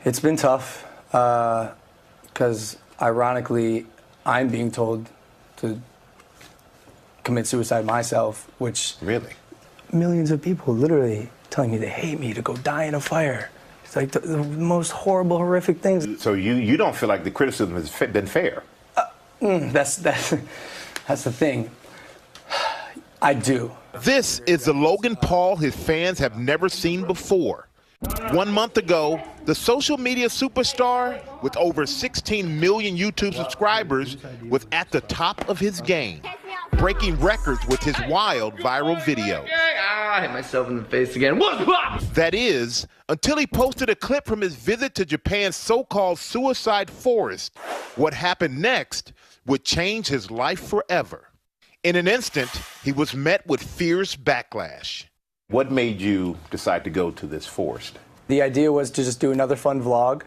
It's been tough because, ironically, I'm being told to commit suicide myself, which... Really? Millions of people literally telling me they hate me, to go die in a fire. It's like the most horrible, horrific things. So you don't feel like the criticism has been fair? That's the thing. I do. This is the Logan Paul his fans have never seen before. 1 month ago, the social media superstar with over 16 million YouTube subscribers was at the top of his game, breaking records with his wild viral video. I hit myself in the face again. That is, until he posted a clip from his visit to Japan's so-called suicide forest. What happened next would change his life forever. In an instant, he was met with fierce backlash. What made you decide to go to this forest? The idea was to just do another fun vlog,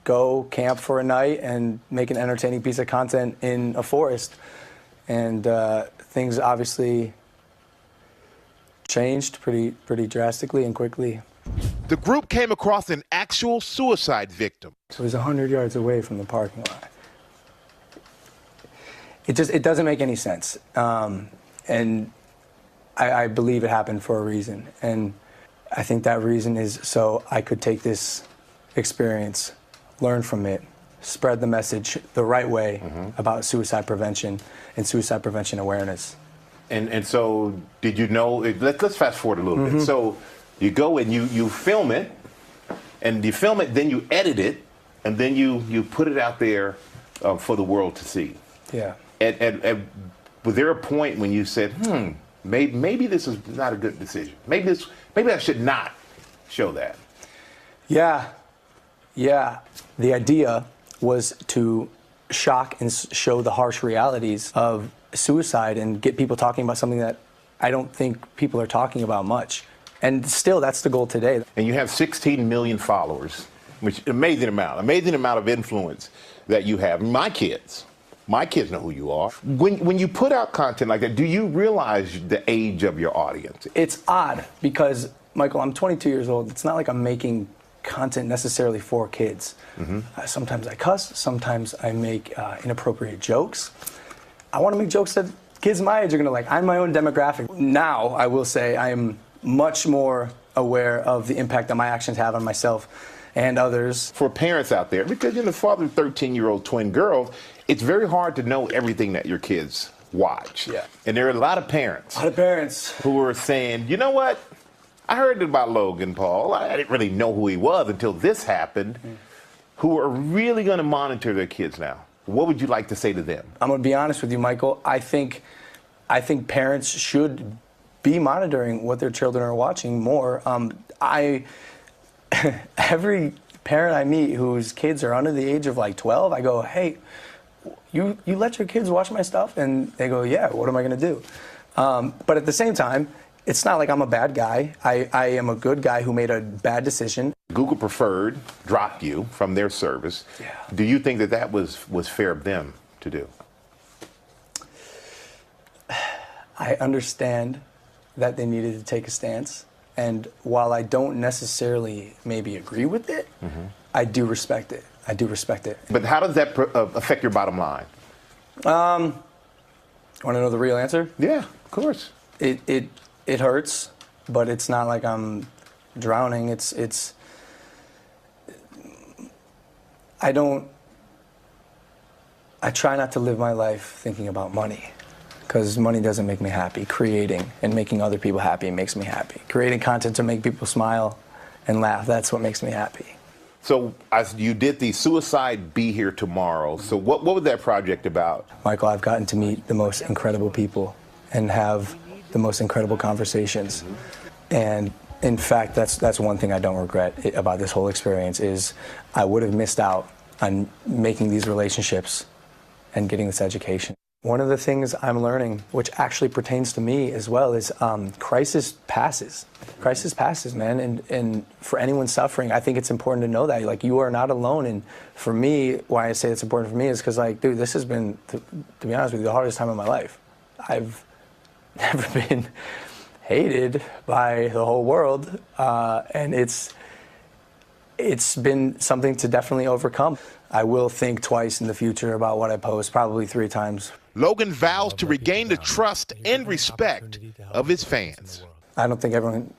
go camp for a night, and make an entertaining piece of content in a forest. And things obviously changed pretty drastically and quickly. The group came across an actual suicide victim. So it was 100 yards away from the parking lot. It doesn't make any sense. And I believe it happened for a reason. And I think that reason is so I could take this experience, learn from it, spread the message the right way about suicide prevention and suicide prevention awareness. And so did you know, let's fast forward a little bit. So you go and you film it, and you film it, then you edit it, and then you put it out there for the world to see. Yeah. And was there a point when you said, maybe this is not a good decision? Maybe I should not show that? Yeah. The idea was to shock and show the harsh realities of suicide and get people talking about something that I don't think people are talking about much. And still, that's the goal today. And you have 16 million followers, which amazing amount of influence that you have. My kids know who you are. When you put out content like that, do you realize the age of your audience? It's odd because, Michael, I'm 22 years old. It's not like I'm making content necessarily for kids. Sometimes I cuss, sometimes I make inappropriate jokes. I want to make jokes that kids my age are going to like. I'm my own demographic. Now, I will say I am much more aware of the impact that my actions have on myself and others. For parents out there, because you're the father of 13-year-old twin girls, it's very hard to know everything that your kids watch. Yeah. And there are a lot of parents. Who are saying, you know what? I heard about Logan Paul. I didn't really know who he was until this happened. Who are really going to monitor their kids now. What would you like to say to them? I'm going to be honest with you, Michael. I think parents should be monitoring what their children are watching more. Every parent I meet whose kids are under the age of like 12, I go, hey, you let your kids watch my stuff? And they go, yeah, what am I going to do? But at the same time, it's not like I'm a bad guy. I am a good guy who made a bad decision. Google Preferred dropped you from their service. Yeah. Do you think that was fair of them to do? I understand that they needed to take a stance. And while I don't necessarily maybe agree with it, I do respect it. But how does that affect your bottom line? Want to know the real answer? Yeah, of course. It hurts, but it's not like I'm drowning. I try not to live my life thinking about money, because money doesn't make me happy. Creating and making other people happy makes me happy. Creating content to make people smile and laugh, that's what makes me happy. So you did the Suicide Be Here Tomorrow. So what was that project about? Michael, I've gotten to meet the most incredible people and have the most incredible conversations. And in fact, that's one thing I don't regret about this whole experience is I would have missed out on making these relationships and getting this education. One of the things I'm learning, which actually pertains to me as well, is crisis passes. Crisis passes, man. And for anyone suffering, I think it's important to know that. Like, you are not alone. And for me, why I say it's important for me is because, like, dude, this has been, to be honest with you, the hardest time of my life. I've never been hated by the whole world. And it's been something to definitely overcome. I will think twice in the future about what I post, probably 3 times. Logan vows to regain the trust and respect of his fans. I don't think everyone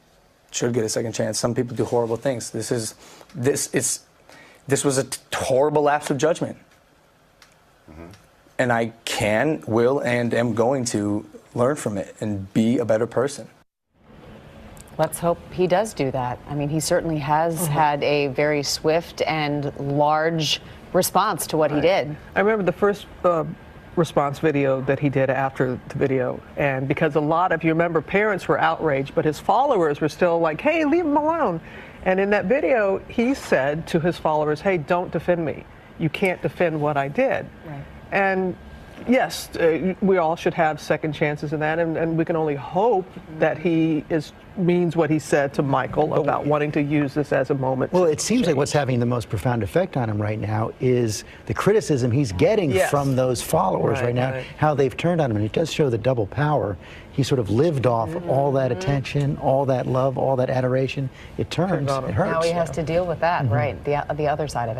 should get a second chance. Some people do horrible things. This was a horrible lapse of judgment. And I can, will, and am going to learn from it and be a better person. Let's hope he does do that. I mean, he certainly has had a very swift and large response to what he did. I remember the first response video that he did after the video, and because a lot of, you remember, parents were outraged, but his followers were still like, hey, leave him alone. And in that video, he said to his followers, hey, don't defend me. You can't defend what I did. Right. And yes, we all should have second chances in that, and we can only hope that he means what he said to Michael about wanting to use this as a moment. Well, it seems like what's having the most profound effect on him right now is the criticism he's getting from those followers right now, how they've turned on him, and it does show the double power. He sort of lived off all that attention, all that love, all that adoration. It turns, it hurts. Now he has to deal with that, right, the other side of it.